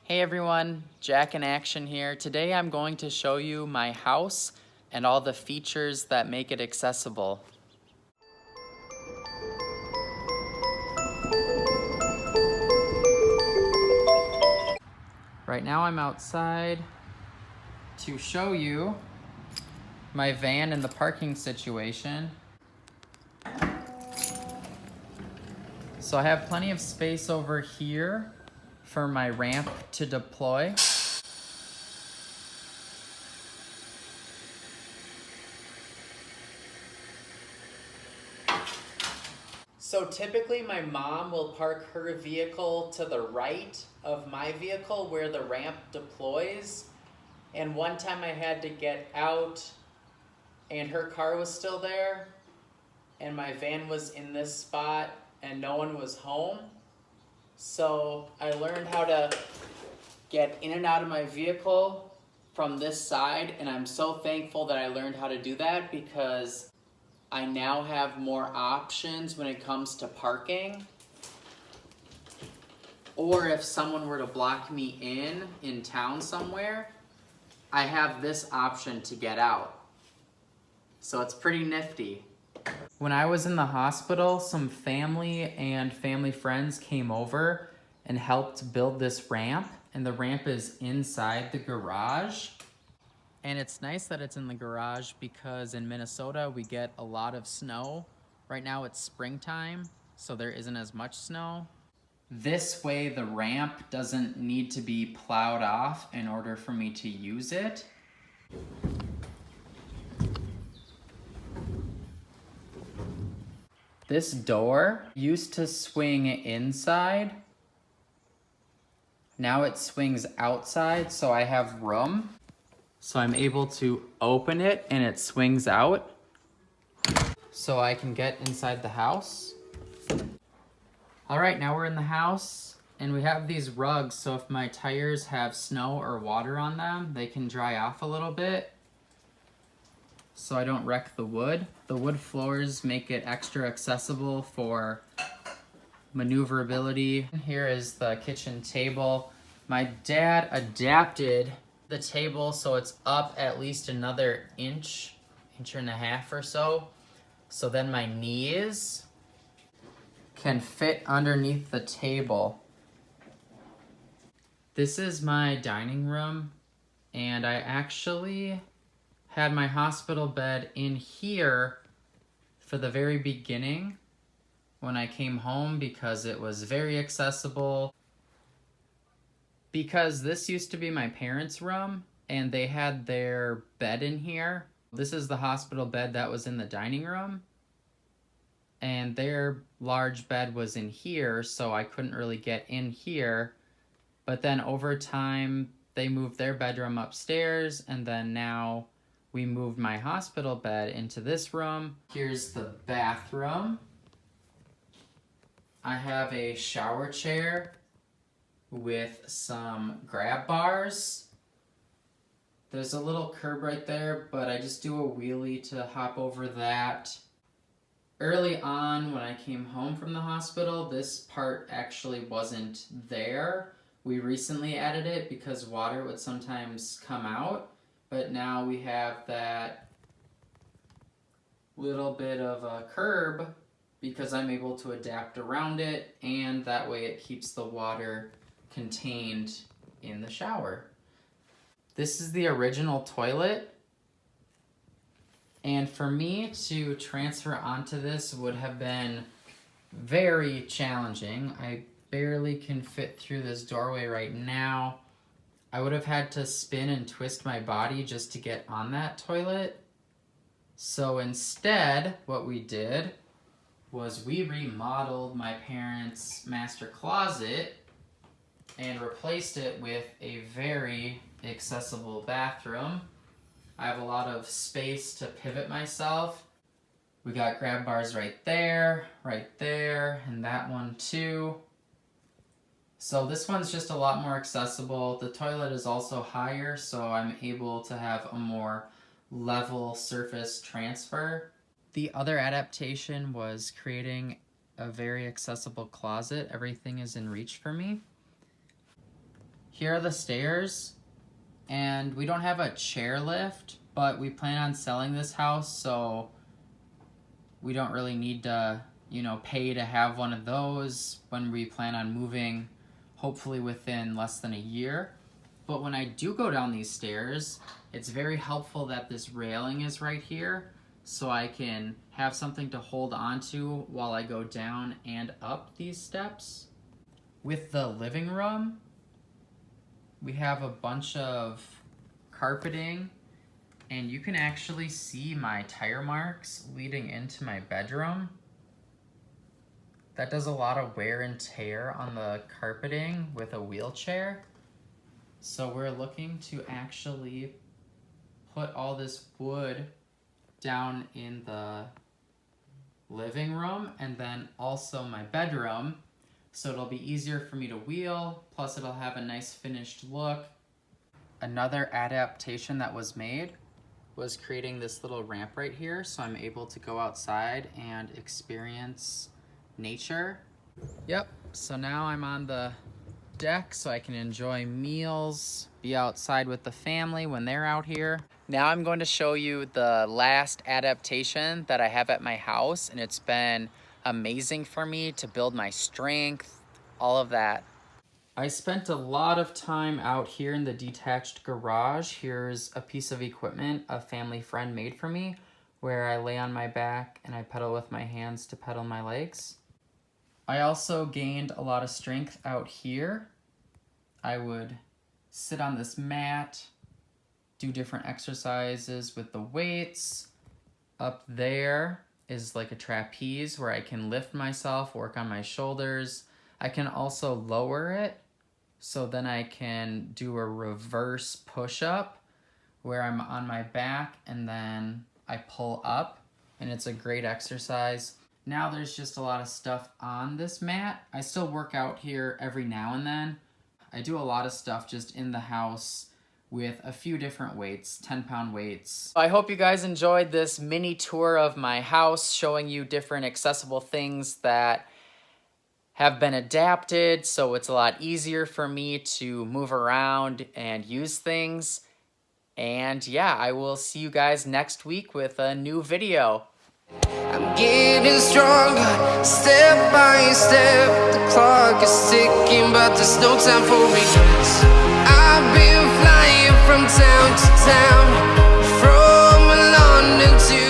Hey everyone, Jack in Action here. Today I'm going to show you my house and all the features that make it accessible. Right now I'm outside to show you my van and the parking situation. So I have plenty of space over here for my ramp to deploy. So typically my mom will park her vehicle to the right of my vehicle where the ramp deploys. And one time I had to get out and her car was still there and my van was in this spot and no one was home. So I learned how to get in and out of my vehicle from this side, and I'm so thankful that I learned how to do that because I now have more options when it comes to parking. Or if someone were to block me in town somewhere, I have this option to get out. So it's pretty nifty. When I was in the hospital, some family and family friends came over and helped build this ramp, and the ramp is inside the garage. And it's nice that it's in the garage because in Minnesota we get a lot of snow. Right now it's springtime, so there isn't as much snow. This way the ramp doesn't need to be plowed off in order for me to use it. This door used to swing inside. Now it swings outside, so I have room. So I'm able to open it and it swings out. So I can get inside the house. All right, now we're in the house and we have these rugs. So if my tires have snow or water on them, they can dry off a little bit so I don't wreck the wood. The wood floors make it extra accessible for maneuverability. Here is the kitchen table. My dad adapted the table so it's up at least another inch and a half or so. So then my knees can fit underneath the table. This is my dining room, and I actually had my hospital bed in here for the very beginning when I came home because it was very accessible. Because this used to be my parents' room and they had their bed in here. This is the hospital bed that was in the dining room. And their large bed was in here, so I couldn't really get in here. But then over time, they moved their bedroom upstairs, and then now we moved my hospital bed into this room. Here's the bathroom. I have a shower chair with some grab bars. There's a little curb right there, but I just do a wheelie to hop over that. Early on, when I came home from the hospital, this part actually wasn't there. We recently added it because water would sometimes come out, but now we have that little bit of a curb because I'm able to adapt around it, and that way it keeps the water contained in the shower. This is the original toilet, and for me to transfer onto this would have been very challenging. I barely can fit through this doorway right now. I would have had to spin and twist my body just to get on that toilet. So instead, what we did was we remodeled my parents' master closet and replaced it with a very accessible bathroom. I have a lot of space to pivot myself. We got grab bars right there, and that one too. So this one's just a lot more accessible. The toilet is also higher, so I'm able to have a more level surface transfer. The other adaptation was creating a very accessible closet. Everything is in reach for me. here are the stairs, and we don't have a chair lift, but we plan on selling this house, so we don't really need to, you know, pay to have one of those when we plan on moving, hopefully within less than a year. But when I do go down these stairs, it's very helpful that this railing is right here, so I can have something to hold onto while I go down and up these steps. With the living room, we have a bunch of carpeting, and you can actually see my tire marks leading into my bedroom. That does a lot of wear and tear on the carpeting with a wheelchair. So we're looking to actually put all this wood down in the living room and then also my bedroom, so it'll be easier for me to wheel, plus it'll have a nice finished look. Another adaptation that was made was creating this little ramp right here, so I'm able to go outside and experience nature. Yep, so now I'm on the deck so I can enjoy meals, be outside with the family when they're out here. Now I'm going to show you the last adaptation that I have at my house, and it's been amazing for me to build my strength, all of that. I spent a lot of time out here in the detached garage. Here's a piece of equipment a family friend made for me where I lay on my back and I pedal with my hands to pedal my legs. I also gained a lot of strength out here. I would sit on this mat, do different exercises with the weights. Up there is like a trapeze where I can lift myself, work on my shoulders. I can also lower it, so then I can do a reverse push-up where I'm on my back and then I pull up, and it's a great exercise. Now there's just a lot of stuff on this mat. I still work out here every now and then. I do a lot of stuff just in the house with a few different weights, 10-pound weights. I hope you guys enjoyed this mini tour of my house, showing you different accessible things that have been adapted, so it's a lot easier for me to move around and use things. And yeah, I will see you guys next week with a new video. I'm getting stronger, step by step. The clock is ticking, but there's no time for me. I've been flying from town to town, from London to